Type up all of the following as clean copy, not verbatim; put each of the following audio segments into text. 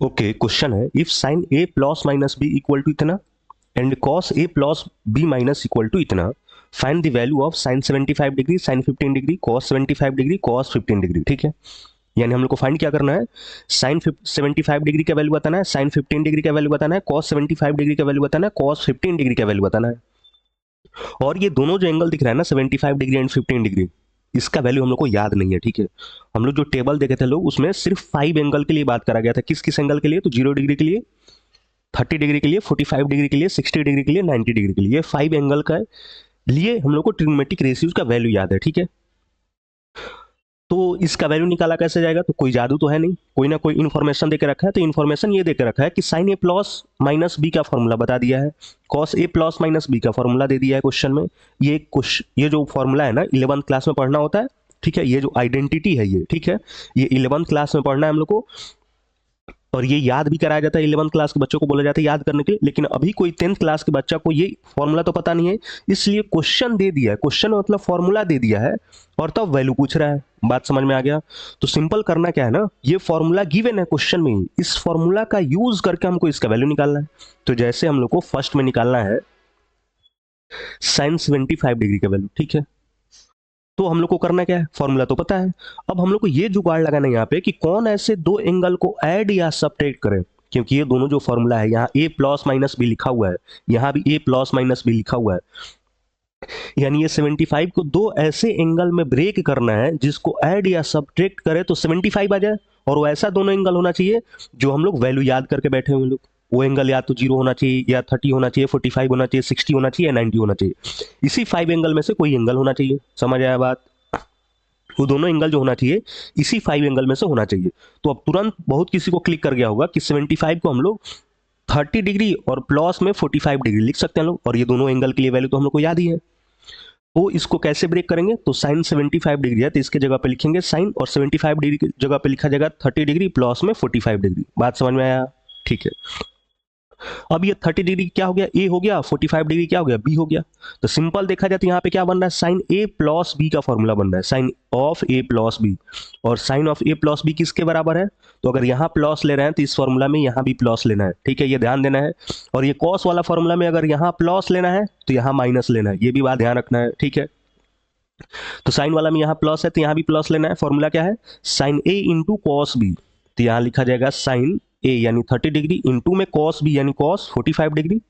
Okay, question है if sine A plus minus B equal to इतना and cos A plus B minus equal to इतना, find the value of sine 75 degree, sine 15 degree, cos 75 degree, cos 15 degree. ठीक है, यानी हम लोग को find क्या करना है, साइन 75 डिग्री का वैल्यू बताना है, साइन 15 डिग्री का वैल्यू बताना है, कॉस 75 डिग्री का वैल्यू बताना है, कॉस 15 डिग्री का वैल्यू बताना है। और ये दोनों जो एंगल दिख रहा है ना 75 डिग्री एंड 15 डिग्री, इसका वैल्यू हम लोग को याद नहीं है। ठीक है, हम लोग जो टेबल देखे थे लोग उसमें सिर्फ 5 एंगल के लिए बात करा गया था। किस किस एंगल के लिए, तो 0 डिग्री के लिए, 30 डिग्री के लिए, 45 डिग्री के लिए, 60 डिग्री के लिए, 90 डिग्री के लिए, 5 एंगल का लिए हम लोग को ट्रिग्नोमेट्रिक रेशियोज का वैल्यू याद है। ठीक है, तो इसका वैल्यू निकाला कैसे जाएगा, तो कोई जादू तो है नहीं, कोई ना कोई इन्फॉर्मेशन देके रखा है। तो इन्फॉर्मेशन ये देके रखा है कि sign A plus minus b का फॉर्मूला बता दिया है, cos A plus minus b का फॉर्मूला दे दिया है क्वेश्चन में। ये जो फॉर्मूला है ना 11th क्लास में पढ़ना होता है। ठीक है, ये जो आइडेंटिटी है ये, ठीक है, ये 11th क्लास में पढ़ना है हम लोग को, और ये याद भी कराया जाता है। 11th क्लास के बच्चों को बोला जाता है याद करने के लिए, लेकिन अभी कोई 10th क्लास के बच्चा को ये फॉर्मूला तो पता नहीं है, इसलिए क्वेश्चन दे दिया है, क्वेश्चन मतलब फॉर्मूला दे दिया है और तब वैल्यू पूछ रहा है। बात समझ में आ गया। तो सिंपल करना क्या है ना, ये फॉर्मूला गिवन है क्वेश्चन में ही, इस फॉर्मूला का यूज करके हमको इसका वैल्यू निकालना है। तो जैसे हम लोग को फर्स्ट में निकालना है साइन 75 डिग्री का वैल्यू। ठीक है, तो हम लोग को करना क्या है, फॉर्मूला तो पता है। अब हम लोग को ये जुगाड़ लगाना है यहाँ पे कि कौन ऐसे दो एंगल को ऐड या सब्ट्रैक्ट करे, क्योंकि ये दोनों जो फॉर्मूला है, यहाँ ए प्लस माइनस बी लिखा हुआ है, यहाँ भी ए प्लस माइनस बी लिखा हुआ है, यानी ये 75 को दो ऐसे एंगल में ब्रेक करना है जिसको ऐड या सब्ट्रैक्ट करे तो 75 आ जाए। और वो ऐसा दोनों एंगल होना चाहिए जो हम लोग वैल्यू याद करके बैठे हुए लोग। वो एंगल या तो 0 होना चाहिए, या 30 होना चाहिए, 45 होना चाहिए, 60 होना चाहिए, या 90 होना चाहिए। इसी 5 एंगल में से कोई एंगल होना चाहिए। समझ आया बात, वो दोनों एंगल जो होना चाहिए इसी 5 एंगल में से होना चाहिए। तो अब तुरंत बहुत किसी को क्लिक कर गया होगा कि 75 को हम लोग 30 डिग्री और प्लस में 45 डिग्री लिख सकते हैं लोग, और ये दोनों एंगल के लिए वैल्यू तो हम लोग को याद ही है। तो इसको कैसे ब्रेक करेंगे, तो साइन 75 डिग्री है तो इसके जगह पे लिखेंगे साइन, और 75 डिग्री की जगह पे लिखा जाएगा 30 डिग्री प्लस में 45 डिग्री। बात समझ में आया। ठीक है, अब ये 30 डिग्री क्या हो गया, ए हो गया, 45 डिग्री क्या हो गया, बी हो गया। तो सिंपल देखा जाए तो यहाँ पे क्या बन रहा है, साइन ए प्लस बी का फॉर्मूला बन रहा है, sine of A plus B. और sine of A plus B किसके बराबर है, तो अगर यहाँ प्लस ले रहे हैं तो इस फॉर्मूला में यहाँ भी प्लस लेना है। ठीक है, ये ध्यान देना है। और ये कॉस वाला फॉर्मूला में अगर यहाँ प्लस लेना है तो यहाँ माइनस लेना है, ये भी बात ध्यान रखना है। ठीक है, तो साइन वाला में यहाँ प्लस है तो यहाँ भी प्लस लेना है। फॉर्मूला क्या है, साइन ए इंटू कॉस बी, तो यहाँ लिखा जाएगा साइन ए यानी 30 डिग्री इंटू में कॉस बी यानी कॉस 45 डिग्री,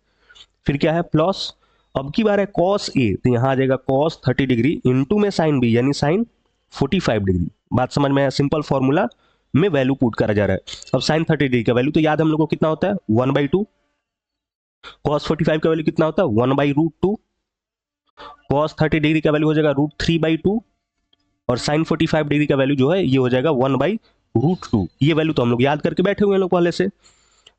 फिर क्या है प्लस, अब की बार है कॉस ए तो यहाँ आ जाएगा कॉस 30 डिग्री इंटू में साइन बी यानी साइन 45 डिग्री। बात समझ में आया, सिंपल फॉर्मूला में वैल्यू पुट करा जा रहा है। अब साइन 30 डिग्री का वैल्यू तो याद हम लोग को कितना होता है 1/2, कॉस 45 का वैल्यू कितना होता है 1/√2, कॉस 30 डिग्री का वैल्यू हो जाएगा √3/2, और साइन 45 डिग्री का वैल्यू जो है ये हो जाएगा 1/√2। ये वैल्यू तो हम लोग याद करके बैठे हुए हैं लोग पहले से।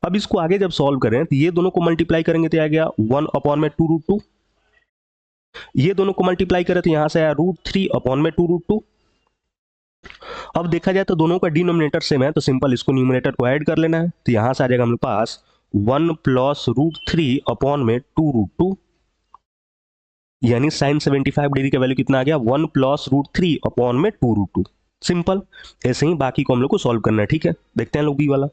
अब इसको आगे जब सॉल्व करें तो ये दोनों को मल्टीप्लाई करेंगे तो आ गया 1/2√2, ये दोनों को मल्टीप्लाई करें तो यहां से आया √3/2√2। अब देखा जाए तो दोनों का डिनोमिनेटर सेम है तो सिंपल इसको न्यूमरेटर को ऐड कर लेना है, तो यहां से आ जाएगा हमारे पास 1 + √3/2√2, यानी साइन 75 डिग्री का वैल्यू कितना आ गया 1 + √3/2√2। सिंपल, ऐसे ही बाकी को हम लोग को सॉल्व करना है। ठीक है, देखते हैं लोग बी वाला।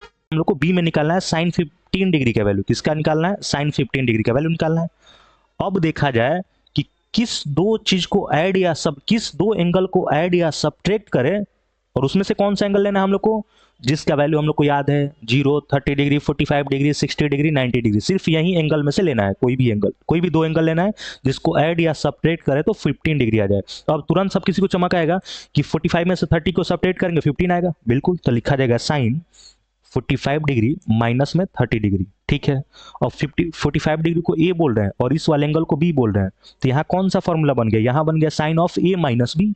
हम लोग को बी में निकालना है साइन 15 डिग्री का वैल्यू, किसका निकालना है, साइन 15 डिग्री का वैल्यू निकालना है। अब देखा जाए कि किस दो चीज को ऐड या सब, किस दो एंगल को ऐड या सब्ट्रैक्ट करें, और उसमें से कौन सा एंगल लेना है हम लोग को जिसका वैल्यू हम लोग को याद है 0, 30 डिग्री, 45 डिग्री, 60 डिग्री, 90 डिग्री, सिर्फ यही एंगल में से लेना है। कोई भी एंगल, कोई भी दो एंगल लेना है जिसको ऐड या सब्ट्रैक्ट करे तो 15 डिग्री आ जाए। तो अब तुरंत सब किसी को चमक आएगा कि 45 में से 30 को सब्ट्रैक्ट करेंगे 15 आएगा, बिल्कुल। तो लिखा जाएगा साइन 45 डिग्री माइनस में 30 डिग्री। ठीक है, और 45 डिग्री को ए बोल रहे हैं और इस वाले एंगल को बी बोल रहे हैं, तो यहाँ कौन सा फॉर्मूला बन गया, यहाँ बन गया sine of A minus B,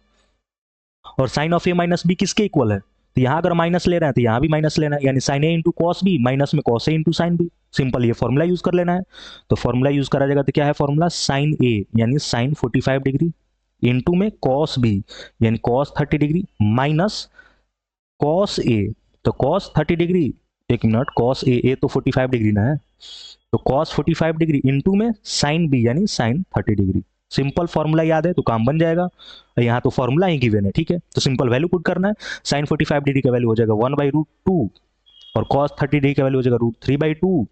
और sine of A minus B किसके इक्वल है, तो यहाँ अगर माइनस ले रहे हैं तो यहाँ भी माइनस लेना है, यानी साइन ए इंटू कॉस बी माइनस में cos A into sine B. Simple ये फॉर्मूला यूज कर लेना है। तो फॉर्मूला यूज करा जाएगा तो क्या है फॉर्मूला, साइन ए यानी साइन 45 डिग्री इंटू में कॉस बी यानी cos 30 degree minus cos A, तो कॉस 30 डिग्री, एक मिनट, कॉस ए तो 45 डिग्री ना है, तो कॉस 45 डिग्री इंटू में साइन बी यानी साइन 30 डिग्री। सिंपल फॉर्मूला याद है तो काम बन जाएगा। यहाँ तो फॉर्मूला ही गिवन है, ठीक है। तो सिंपल वैल्यू पुट करना है। साइन 45 डिग्री का वैल्यू हो जाएगा 1/√2 और कॉस 30 डिग्री का वैल्यू हो जाएगा √3/2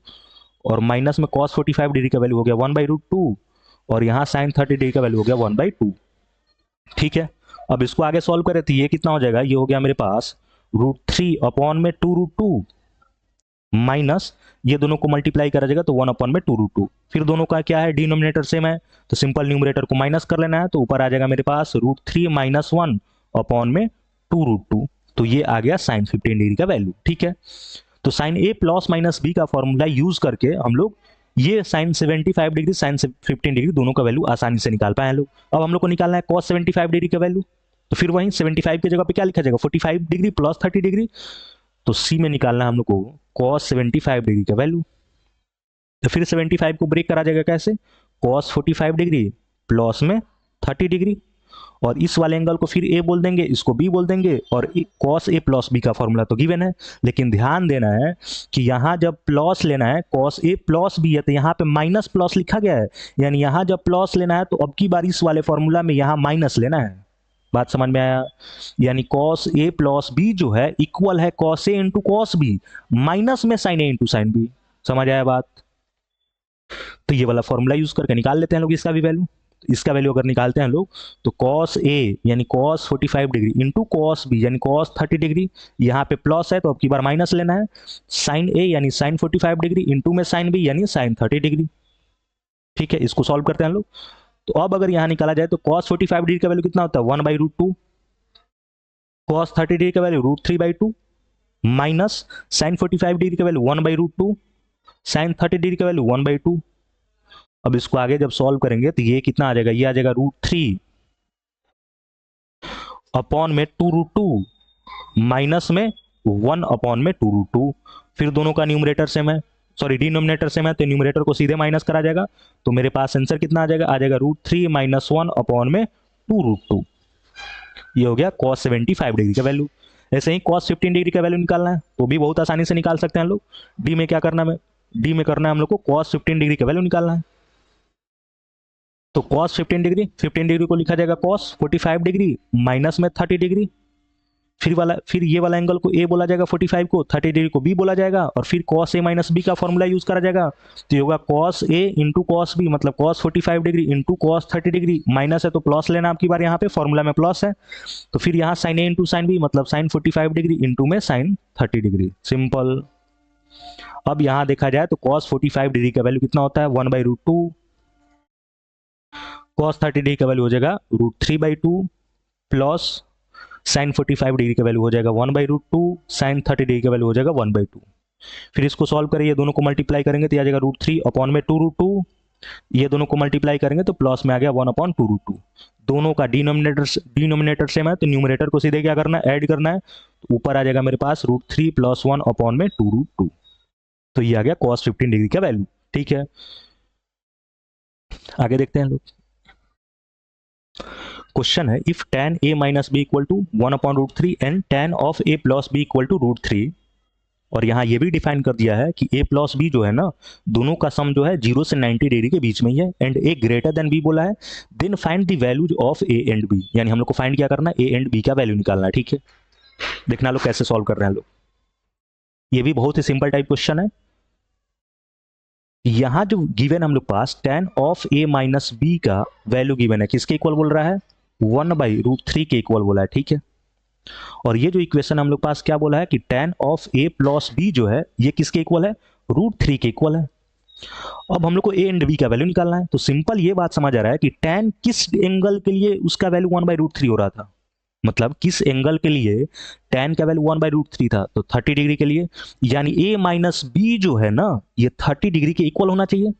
और माइनस में कॉस 45 डिग्री का वैल्यू हो गया 1/√2 और यहाँ साइन 30 डिग्री का वैल्यू हो गया 1/2, ठीक है। अब इसको आगे सॉल्व करें तो ये कितना हो जाएगा, ये हो गया मेरे पास √3/2 माइनस ये दोनों को मल्टीप्लाई करा जाएगा तो 1/2, फिर दोनों का क्या है, डिनोमिनेटर सेम है तो सिंपल न्यूमरेटर को माइनस कर लेना है, तो ऊपर आ जाएगा मेरे पास √3 - 1/2, तो ये आ गया साइन 15 डिग्री का वैल्यू, ठीक है। तो sign A plus minus b का फॉर्मूला यूज करके हम लोग ये साइन 75 डिग्री साइन 15 डिग्री दोनों का वैल्यू आसानी से निकाल पाए लोग। अब हम लोग को निकालना है कॉस 75 डिग्री का वैल्यू, तो फिर वहीं 75 की जगह पे क्या लिखा जाएगा 45 डिग्री प्लस 30 डिग्री, तो सी में निकालना है हम लोग को कॉस 75 डिग्री का वैल्यू। तो फिर 75 को ब्रेक करा जाएगा कैसे, कॉस 45 डिग्री प्लस में 30 डिग्री और इस वाले एंगल को फिर ए बोल देंगे, इसको बी बोल देंगे और कॉस ए प्लस बी का फॉर्मूला तो गिवन है, लेकिन ध्यान देना है कि यहाँ जब प्लस लेना है कॉस ए प्लस बी है तो यहाँ पे माइनस प्लस लिखा गया है, यानी यहाँ जब प्लस लेना है तो अब की बार इस वाले फॉर्मूला में यहाँ माइनस लेना है। बात समझ में आया, यानी कॉस ए प्लस बी जो है इक्वल है cos A into cos B minus में साइन ए इंटू साइन बी। समझ आया बात, तो ये वाला फॉर्मूला यूज करके निकाल लेते हैं लोग इसका भी वैल्यू। इसका वैल्यू अगर निकालते हैं लोग तो कॉस ए यानी cos 45 degree into cos b यानी कॉस 30 डिग्री, यहाँ पे प्लस है तो अब की बार माइनस लेना है, साइन ए यानी साइन 45 डिग्री इंटू में साइन बी यानी साइन 30 डिग्री, ठीक है। इसको सॉल्व करते हैं लोग, तो अब अगर यहाँ निकाला जाए तो कॉस 45 डिग्री का वैल्यू कितना होता है 1/√2, कॉस 30 डिग्री का वैल्यू √3/2 माइनस साइन 45 डिग्री का वैल्यू 1/√2, साइन 30 डिग्री का वैल्यू 1/2। अब इसको आगे जब सॉल्व करेंगे तो ये कितना आ जाएगा, ये आ जाएगा √3 अपॉन में 2√2 माइनस में 1/2, फिर दोनों का न्यूमरेटर सेम है, सॉरी डिनोमिनेटर सेम है तो न्यूमरेटर को सीधे माइनस करा जाएगा, तो मेरे पास आंसर कितना आ जाएगा √3 - 1/2। ये हो गया cos 75 डिग्री का वैल्यू। ऐसे ही cos 15 डिग्री का वैल्यू निकालना है तो भी बहुत आसानी से निकाल सकते हैं हम लोग। डी में क्या करना है, डी में करना है हम लोग को cos 15 डिग्री का वैल्यू निकालना है, तो cos 15 डिग्री को लिखा जाएगा cos 45 डिग्री माइनस में 30 डिग्री, फिर ये वाला एंगल को ए बोला जाएगा 45 को, 30 डिग्री को बी बोला जाएगा और फिर cos a माइनस बी का फॉर्मूला यूज करा जाएगा, तो ये होगा cos a into cos b मतलब cos 45 degree into cos 30 degree, minus है तो प्लस लेना आपकी बार, यहाँ पे फॉर्मूला में प्लस है, तो फिर यहाँ साइन ए इंटू साइन बी मतलब साइन 45 डिग्री इंटू में साइन 30 डिग्री, सिंपल। अब यहाँ देखा जाए तो cos 45 डिग्री का वैल्यू कितना होता है 1/√2, cos 30 डिग्री का वैल्यू हो जाएगा √3/2 प्लस साइन 45 डिग्री का वैल्यू हो जाएगा 1/√2, साइन 30 डिग्री का वैल्यू हो जाएगा 1/2। फिर इसको सॉल्व करें, ये दोनों को मल्टीप्लाई करेंगे तो आ जाएगा √3 अपॉन में 2√2, ये दोनों को मल्टीप्लाई करेंगे तो प्लस में आ गया 1/2। दोनों का डिनोमिनेटर सेम है तो न्यूमरेटर को सीधे क्या करना है, ऐड करना है, तो ऊपर आ जाएगा मेरे पास √3 + 1/2। तो ये आ गया cos 15 डिग्री का वैल्यू, ठीक है। आगे देखते हैं लोग, क्वेश्चन है if tan a minus B equal to 1/√3 and tan of a plus b equal to √3, और यहाँ ये भी डिफाइन कर दिया है कि a प्लस बी जो है ना दोनों का सम जो है 0 से 90 डिग्री के बीच में ही है and a greater than b बोला है, then find the values of a and b, यानी हम लोग को फाइंड क्या करना है a एंड b का वैल्यू निकालना है, ठीक है। देखना लोग कैसे सॉल्व कर रहे हैं लोग, ये भी बहुत ही सिंपल टाइप क्वेश्चन है। यहाँ जो गिवन हम लोग पास tan of a minus b का वैल्यू गिवन है, किसके इक्वल बोल रहा है 1/√3 के इक्वल बोला है, ठीक है। और ये जो इक्वेशन हम लोग पास क्या बोला है कि tan of a plus b जो है ये किसके इक्वल है √3 के इक्वल है। अब हम लोग को a एंड b का वैल्यू निकालना है, तो सिंपल ये बात समझ आ रहा है कि tan किस एंगल के लिए उसका वैल्यू 1/√3 हो रहा था, मतलब किस एंगल के लिए tan का वैल्यू 1/√3 था, तो 30 डिग्री के लिए, यानी a माइनस बी जो है ना ये 30 डिग्री के इक्वल होना चाहिए,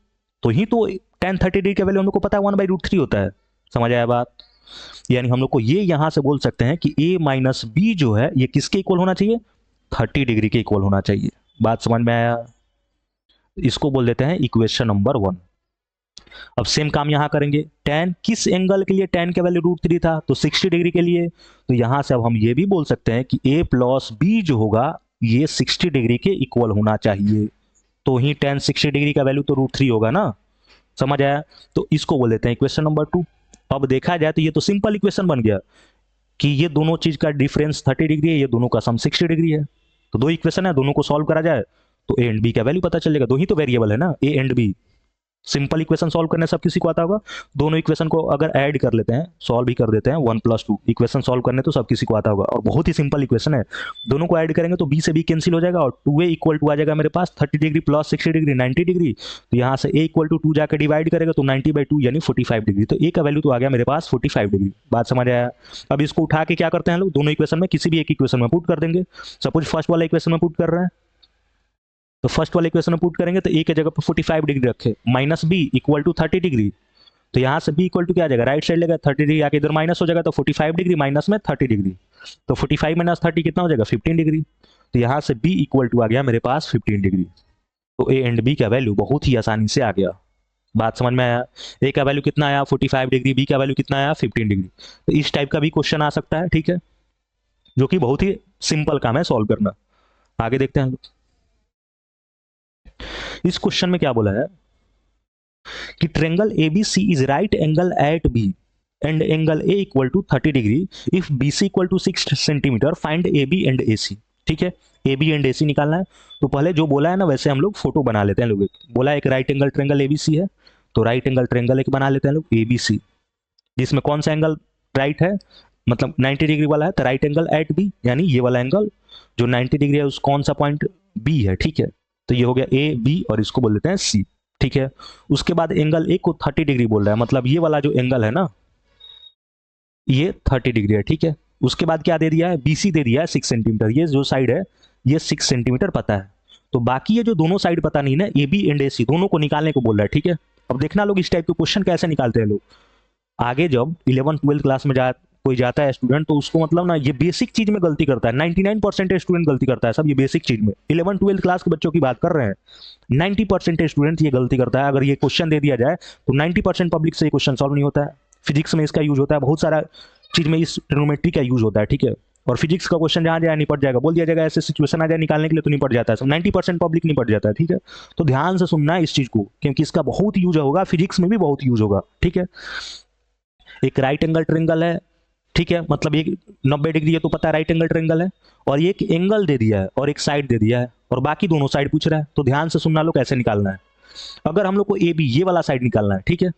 तो ही तो tan 30 डिग्री का वैल्यू हम लोग को पता है 1/√3 होता है। समझ आया बात, यानी हम लोग को ये यहां से बोल सकते हैं कि a माइनस बी जो है ये किसके इक्वल होना चाहिए 30 डिग्री के इक्वल होना चाहिए। बात समझ में आया, इसको बोल देते हैं इक्वेशन नंबर 1। अब सेम काम यहां करेंगे, tan किस एंगल के लिए tan का वैल्यू √3 था, तो 60 डिग्री के लिए, तो यहां से अब हम ये भी बोल सकते हैं कि a प्लस बी जो होगा ये 60 डिग्री के इक्वल होना चाहिए, तो ही tan 60 डिग्री का वैल्यू तो √3 होगा ना, समझ आया? तो इसको बोल देते हैं इक्वेशन नंबर 2। अब देखा जाए तो ये तो सिंपल इक्वेशन बन गया कि ये दोनों चीज का डिफरेंस 30 डिग्री है, ये दोनों का सम 60 डिग्री है। तो दो इक्वेशन है, दोनों को सॉल्व करा जाए तो ए एंड बी का वैल्यू पता चलेगा। दो ही तो वेरिएबल है ना, a and b. Simple equation solve करने सब किसी को आता होगा। दोनों इक्वेशन को अगर ऐड कर लेते हैं, सॉल्व भी कर देते हैं, 1+2 इक्वेशन सॉल्व करने तो सब किसी को आता होगा, और बहुत ही सिंपल इक्वेशन है। दोनों को ऐड करेंगे तो बी से बी कैंसिल हो जाएगा, और 2a इक्वल टू आ जाएगा मेरे पास 30 डिग्री प्लस 60 डिग्री 90 डिग्री। तो यहाँ से a इक्वल टू 2 जाकर डिवाइड करेगा तो 90/2 यानी 45 डिग्री। तो a का वैल्यू तो आ गया मेरे पास 45 डिग्री। बात समझ आया? अब इसको उठा के क्या करते हैं लोग, दोनों इक्वेशन में किसी भी एक इक्वेशन में पुट कर देंगे। सपोज फर्स्ट वाला इक्वेशन में पुट कर रहे हैं, तो फर्स्ट वाले इक्वेशन में पुट करेंगे तो ए के जगह पर 45 डिग्री रखे, minus B equal to 30 degree. तो यहाँ से बी इक्वल टू क्या आ जाएगा, राइट साइड लेगा 30 डिग्री आके इधर माइनस हो जाएगा, तो 45 डिग्री माइनस में 30 डिग्री, तो 45 माइनस 30 कितना हो जाएगा 15 डिग्री। तो यहाँ से बी इक्वल टू आ गया मेरे पास 15 डिग्री। तो ए एंड बी का वैल्यू बहुत ही आसानी से आ गया। बात समझ में आया? ए का वैल्यू कितना आया 45 डिग्री, बी का वैल्यू कितना आया 15 डिग्री। तो इस टाइप का भी क्वेश्चन आ सकता है, ठीक है, जो कि बहुत ही सिंपल काम है सॉल्व करना। आगे देखते हैं। इस क्वेश्चन में क्या बोला है कि triangle ABC is right angle at B and angle A equal to 30 degree if BC equal to 6 centimetre find AB and AC। ठीक है, AB एंड AC निकालना है। तो पहले जो बोला है ना वैसे हम लोग फोटो बना लेते हैं लोग। बोला एक राइट एंगल ट्रेंगल ABC है, तो राइट एंगल ट्रेंगल एक बना लेते हैं लोग ABC, जिसमें कौन सा एंगल राइट है, मतलब 90 डिग्री वाला है, तो राइट एंगल एट B यानी ये वाला एंगल जो 90 डिग्री है उस कौन सा पॉइंट B है। ठीक है, तो ये हो गया A B और इसको बोल देते हैं C। ठीक है, उसके बाद एंगल A को 30 डिग्री बोल रहा है, मतलब ये वाला जो एंगल है ना ये 30 डिग्री है। ठीक है, उसके बाद क्या दे दिया है, BC दे दिया है 6 सेंटीमीटर। ये जो साइड है ये 6 सेंटीमीटर पता है, तो बाकी ये जो दोनों साइड पता नहीं ना AB एंड AC दोनों को निकालने को बोल रहा है। ठीक है, अब देखना लोग इस टाइप के क्वेश्चन कैसे निकालते हैं लोग। आगे जब 11th-12th क्लास में कोई जाता है स्टूडेंट, तो उसको मतलब ना ये बेसिक चीज में गलती करता है। 99% स्टूडेंट गलती करता है सब ये बेसिक चीज में। 11th-12th क्लास के बच्चों की बात कर रहे हैं, 90% स्टूडेंट ये गलती करता है। अगर ये क्वेश्चन दे दिया जाए तो 90% पब्लिक से ये क्वेश्चन सॉल्व नहीं होता है। फिजिक्स में इसका यूज होता है, बहुत सारा चीज में इस ट्रिग्नोमेट्री का यूज होता है। ठीक है, और फिजिक्स का क्वेश्चन जहां जाए निपट जाएगा, बोल दिया जाएगा ऐसे सिचुएशन आ जाए निकालने के लिए तो निपट जाता है सब। 90% पब्लिक निपट जाता है। ठीक है, तो ध्यान से सुनना है इस चीज को, क्योंकि इसका बहुत यूज होगा, फिजिक्स में भी बहुत यूज होगा। ठीक है, एक राइट एंगल ट्रायंगल है, ठीक है, मतलब एक 90 डिग्री है तो पता है राइट एंगल ट्रायंगल है, और ये एक एंगल दे दिया है और एक साइड दे दिया है, और बाकी दोनों साइड पूछ रहा है। तो ध्यान से सुनना लो कैसे निकालना है। अगर हम लोग को AB ये वाला साइड निकालना है, ठीक है,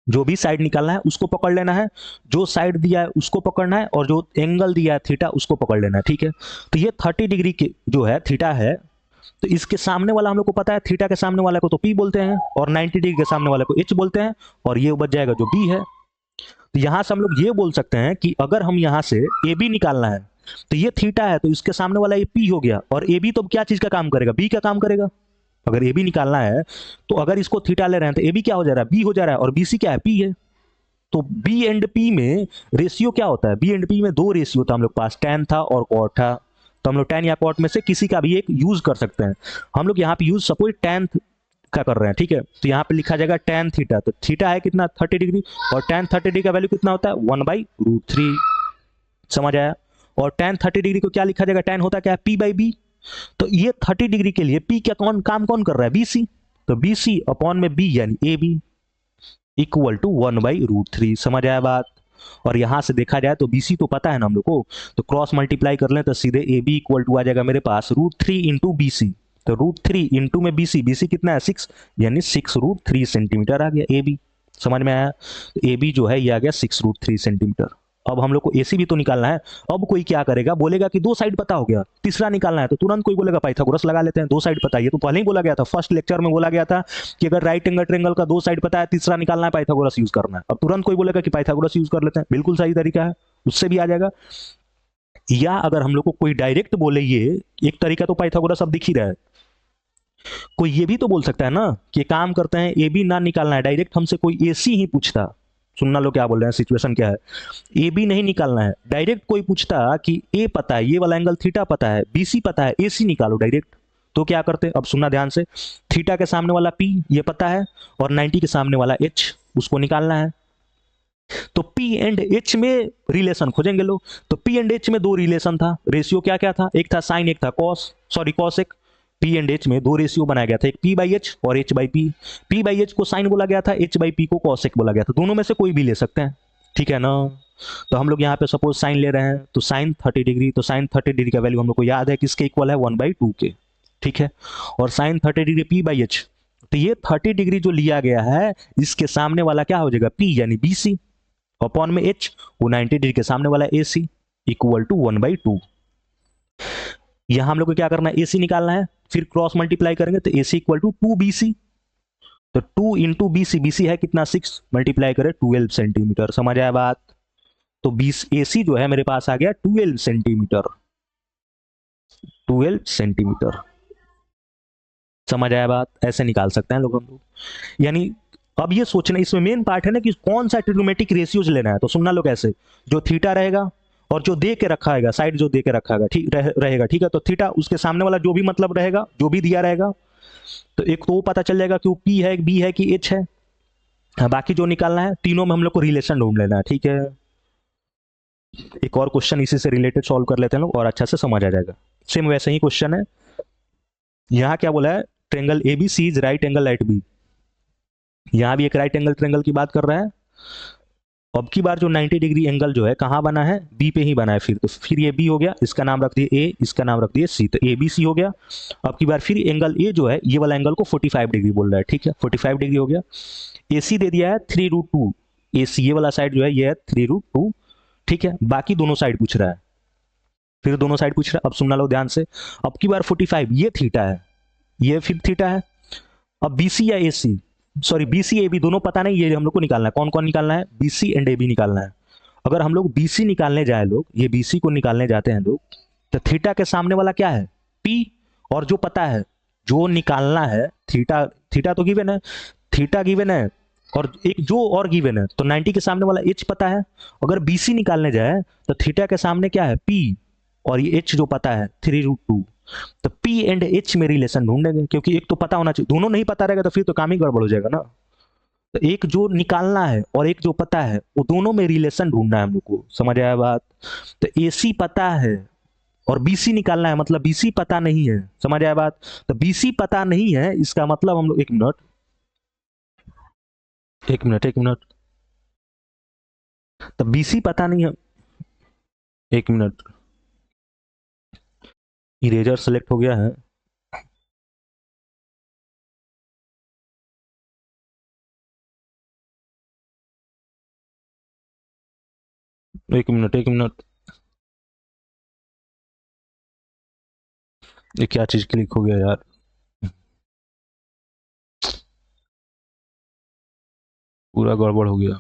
जो भी साइड निकालना है उसको पकड़ लेना है, जो साइड दिया है उसको पकड़ना है, और जो एंगल दिया है थीटा उसको पकड़ लेना है। ठीक है, तो ये 30 डिग्री के जो है थीटा है, तो इसके सामने वाला हम लोग को पता है, थीटा के सामने वाले को तो P बोलते हैं, और 90 डिग्री के सामने वाले को H बोलते हैं, और ये बच जाएगा जो B है। तो यहां से हम लोग ये बोल सकते हैं कि अगर हम यहां से AB निकालना है तो ये थीटा है, तो इसके सामने वाला ये P हो गया, और AB तो क्या चीज का काम करेगा, B का काम करेगा। अगर AB निकालना है तो अगर इसको थीटा ले रहे हैं तो AB क्या हो जा रहा है, B हो जा रहा है, और BC क्या है, P है। तो B एंड P में रेशियो क्या होता है, B एंड P में दो रेशियो था हम लोग पास, tan था और cot था। तो हम लोग tan या cot में से किसी का भी एक यूज कर सकते हैं। हम लोग यहाँ पे यूज सपोज tan का कर रहे हैं। ठीक है, तो यहाँ पे लिखा जाएगा tan थीटा, तो थीटा है कितना 30 डिग्री, और tan 30 डिग्री का वैल्यू कितना होता है 1/√3। समझ आया? और tan 30 डिग्री को क्या लिखा जाएगा, tan होता क्या है P/B। तो ये 30 डिग्री के लिए P क्या काम कौन कर रहा है, BC, तो BC अपॉन में B यानी AB इक्वल टू 1/√3। समझ आया बात? और यहां से देखा जाए तो BC तो पता है ना हम लोग को, तो क्रॉस मल्टीप्लाई कर लें तो सीधे AB इक्वल टू आ जाएगा मेरे पास √3 इंटू BC। तो √3 इंटू में BC कितना है 6, यानी 6√3 सेंटीमीटर आ गया AB। समझ में आया? तो AB जो है ये आ गया 6√3 सेंटीमीटर। अब हम लोग को AC भी तो निकालना है। अब कोई क्या करेगा, बोलेगा कि दो साइड पता हो गया, तीसरा निकालना है, तो तुरंत कोई बोलेगा पाइथागोरस लगा लेते हैं, दो साइड पता है। ये तो पहले ही बोला गया था, फर्स्ट लेक्चर में बोला गया था कि अगर राइट एंगल ट्रायंगल का दो साइड पता है, तीसरा निकालना है, पाइथागोरस यूज करना है। अब तुरंत कोई बोलेगा कि पाइथागोरस यूज कर लेते हैं, बिल्कुल सही तरीका है, उससे भी आ जाएगा। या अगर हम लोग को कोई डायरेक्ट बोले, ये एक तरीका तो पाइथागोरस अब दिख ही रहा है, कोई ये भी तो बोल सकता है ना कि काम करते हैं AB ना निकालना है, डायरेक्ट हमसे कोई AC ही पूछता। सुनना लो क्या बोल रहे हैं, सिचुएशन क्या है, AB नहीं निकालना है, डायरेक्ट कोई पूछता कि A पता है, ये वाला एंगल थीटा पता है, BC पता है, AC निकालो डायरेक्ट, तो क्या करते? अब सुनना ध्यान से, थीटा के सामने वाला P ये पता है, और 90 के सामने वाला H उसको निकालना है। तो P एंड H में रिलेशन खोजेंगे लोग। तो P एंड H में दो रिलेशन था, रेशियो क्या क्या था, एक था साइन एक था cos, sorry cosec, P and H में दो रेशियो बनाया गया था, एक पी बाई एच और H by P. P by H को साइन बोला गया था, एच बाई पी को कॉसेक बोला गया था, दोनों में से कोई भी ले सकते हैं, ठीक है ना। तो हम लोग यहाँ पे सपोज साइन ले रहे हैं, तो साइन 30 डिग्री, तो साइन 30 डिग्री का वैल्यू हम लोग को याद है किसके इक्वल है, 1/2 के, ठीक है। और sine 30 degree p by h, तो ये 30 डिग्री जो लिया गया है इसके सामने वाला क्या हो जाएगा, पी यानी बी सी, अपॉन में एच वो 90 डिग्री के सामने वाला ए सी, इक्वल टू 1/2। यहां हम लोग को क्या करना है, ए सी निकालना है, फिर क्रॉस मल्टीप्लाई करेंगे तो ए सी इक्वल टू 2BC, तो 2 into b c, b c है कितना 6, मल्टीप्लाई करें 12 सेंटीमीटर, समझ आया बात। तो 20 ए सी जो है मेरे पास आ गया 12 सेंटीमीटर, 12 सेंटीमीटर, समझ आया बात। ऐसे निकाल सकते हैं लोग हम लोग। यानी अब ये सोचना, इसमें मेन पार्ट है ना कि कौन सा ट्रिग्नोमेट्रिक रेशियोज लेना है। तो सुनना लो कैसे, जो थीटा रहेगा और जो दे के रखा है साइड जो दे के रखा है ठीक रहेगा, ठीक है। तो थीटा उसके सामने वाला जो भी मतलब रहेगा, जो भी दिया रहेगा, तो एक तो वो पता चल जाएगा कि वो पी है, बी है कि एच है। बाकी जो निकालना है तीनों में हम लोग को रिलेशन ढूंढ लेना है, ठीक है। एक और क्वेश्चन इसी से रिलेटेड सॉल्व कर लेते हैं लोग और अच्छा से समझ आ जाएगा। सेम वैसे ही क्वेश्चन है, यहाँ क्या बोला है, triangle ABC is right angle at B. यहां भी एक राइट एंगल ट्रेंगल की बात कर रहा है। अब की बार जो 90 डिग्री एंगल जो है कहां बना है, बी पे ही बना है। फिर तो फिर ये बी हो गया, इसका नाम रख दिए ए, इसका नाम रख दिए सी, तो ए बी सी हो गया। अब की बार फिर एंगल ए जो है ये वाला एंगल को 45 डिग्री बोल रहा है, ठीक है, 45 डिग्री हो गया। ए सी दे दिया है 3√2, ए सी ये वाला साइड जो है ये है 3√2, ठीक है। बाकी दोनों साइड पूछ रहा है, फिर दोनों साइड पूछ रहा है। अब सुनना लो ध्यान से, अब की बार 45 ये थीटा है, ये फिर थीटा है। अब बीसी या AC, sorry BC A B दोनों पता नहीं, ये हम लोग को निकालना है। कौन कौन निकालना है, बीसी एंड ए बी निकालना है। अगर हम लोग बीसी निकालने जाए लोग, ये बीसी को निकालने जाते हैं लोग, तो थीटा के सामने वाला क्या है, पी, और जो पता है जो निकालना है थीटा, थीटा तो गिवन है, थीटा गिवन है, और एक जो और गिवन है, तो 90 के सामने वाला एच पता है। अगर बीसी निकालने जाए तो थीटा के सामने क्या है, पी, और ये एच जो पता है 3√2। तो पी एंड एच में रिलेशन ढूंढेंगे, क्योंकि एक तो पता होना चाहिए, दोनों नहीं पता रहेगा तो फिर तो काम ही गड़बड़ हो जाएगा ना। तो एक जो निकालना है और एक जो पता है, वो दोनों में रिलेशन ढूंढना है हम लोग को, समझ आया बात। तो एसी पता है और बीसी निकालना है, मतलब बीसी पता नहीं है, समझ आया बात। तो बीसी पता नहीं है, इसका मतलब हम लोग, एक मिनट एक मिनट एक मिनट, तो बीसी पता नहीं है, एक मिनट, इरेजर सेलेक्ट हो गया है, एक मिनट एक मिनट, ये क्या चीज क्लिक हो गया यार, पूरा गड़बड़ हो गया।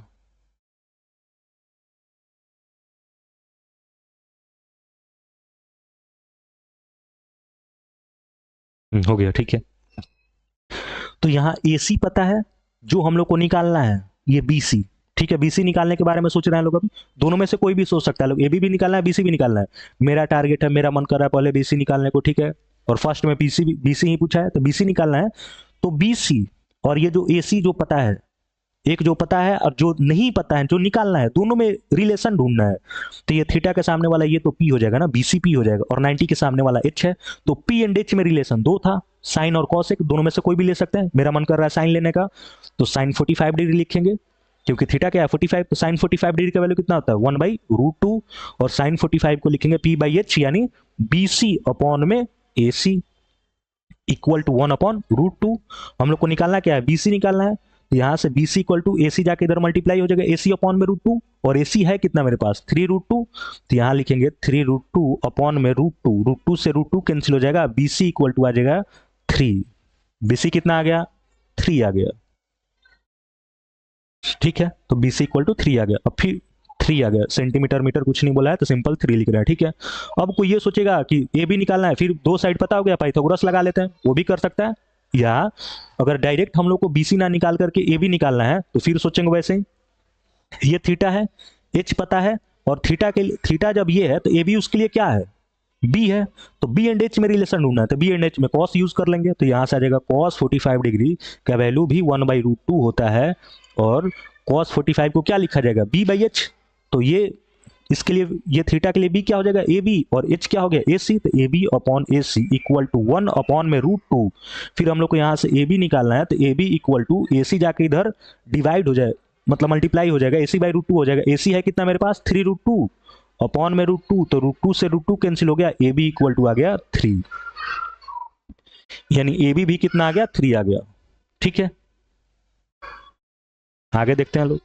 हो गया, ठीक है। तो यहाँ एसी पता है, जो हम लोग को निकालना है ये बीसी, ठीक है। बीसी निकालने के बारे में सोच रहे हैं लोग अभी, दोनों में से कोई भी सोच सकता है लोग, ए भी निकालना है, बीसी भी निकालना है। मेरा टारगेट है, मेरा मन कर रहा है पहले बीसी निकालने को, ठीक है। और फर्स्ट में बीसी ही पूछा है तो बीसी निकालना है। तो बीसी और ये जो एसी जो पता है, एक जो पता है और जो नहीं पता है जो निकालना है, दोनों में रिलेशन ढूंढना है। तो ये थीटा के सामने वाला ये तो पी हो जाएगा ना, बीसी पी हो जाएगा, और 90 के सामने वाला एच है। तो पी एंड एच में रिलेशन दो था, साइन और कॉसेक, दोनों में से कोई भी ले सकते हैं। मेरा मन कर रहा है साइन लेने का, तो साइन 45 डिग्री लिखेंगे, क्योंकि थीटा क्या है 45, तो साइन 45 डिग्री का वैल्यू कितना होता है 1/√2, और साइन 45 को लिखेंगे पी बाई एच, यानी बीसी अपॉन में ए सी, इक्वल टू 1/√2। हम लोग को निकालना क्या है, बीसी निकालना है। तो यहाँ से BC इक्वल टू ए सी जाके इधर मल्टीप्लाई हो जाएगा, AC अपॉन में √2, और AC है कितना मेरे पास 3√2, तो यहाँ लिखेंगे 3√2 अपॉन में √2, √2 से √2 कैंसिल हो जाएगा, BC इक्वल टू आ जाएगा 3। BC कितना आ गया, 3 आ गया, ठीक है। तो BC इक्वल टू 3 आ गया। अब फिर 3 आ गया, सेंटीमीटर मीटर कुछ नहीं बोला है, तो सिंपल 3 लिख रहा है, ठीक है। अब कोई ये सोचेगा कि ए भी निकालना है, फिर दो साइड पता हो गया, पाइथागोरस लगा लेते हैं, वो भी कर सकता है। या अगर डायरेक्ट हम लोग को बीसी ना निकाल करके ए भी निकालना है, तो फिर सोचेंगे वैसे ही, ये थीटा है, एच पता है, और थीटा जब ये है तो ए भी उसके लिए क्या है, बी है। तो बी एंड एच में रिलेशन ढूंढना है, तो बी एंड एच में कॉस यूज कर लेंगे। तो यहां से आ जाएगा कॉस 45 डिग्री का वैल्यू भी 1/√2 होता है, और कॉस 45 को क्या लिखा जाएगा, बी बाई एच। तो ये इसके लिए ये थीटा के लिए बी क्या हो जाएगा ए बी, और एच क्या हो गया ए सी, तो A B upon A C equal to 1 upon में √2। फिर हम लोग को यहाँ से ए बी निकालना है, तो ए बी इक्वल टू ए सी जाके इधर डिवाइड हो जाए, मतलब मल्टीप्लाई हो जाएगा, ए सी बाई √2 हो जाएगा। ए सी है कितना मेरे पास 3√2 अपॉन में √2, तो √2 से √2 कैंसिल हो गया, ए बी इक्वल टू आ गया 3, यानी ए बी भी कितना आ गया 3 आ गया। ठीक है, आगे देखते हैं लोग।